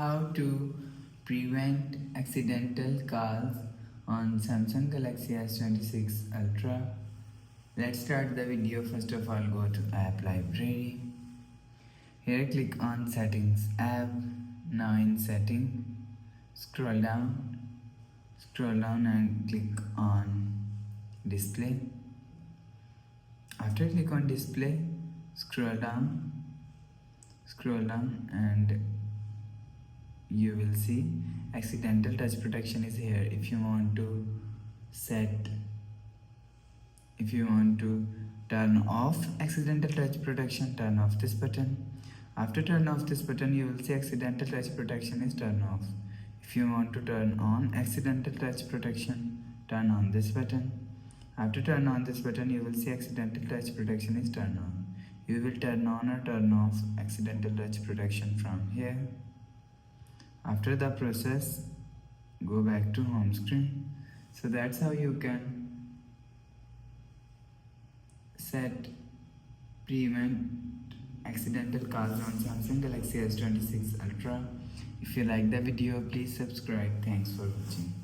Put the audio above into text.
How to prevent accidental calls on Samsung Galaxy S26 Ultra. Let's start the video. First of all, go to App Library. Here click on Settings App. Now in Setting, scroll down and click on Display. After click on Display, scroll down and you will see accidental touch protection is here. If you want to turn off accidental touch protection, turn off this button. After turn off this button, you will see accidental touch protection is turned off. If you want to turn on accidental touch protection, turn on this button. After turn on this button, you will see accidental touch protection is turned on. You will turn on or turn off accidental touch protection from here. After the process, go back to home screen. So that's how you can prevent accidental calls on Samsung Galaxy S26 Ultra. If you like the video, please subscribe. Thanks for watching.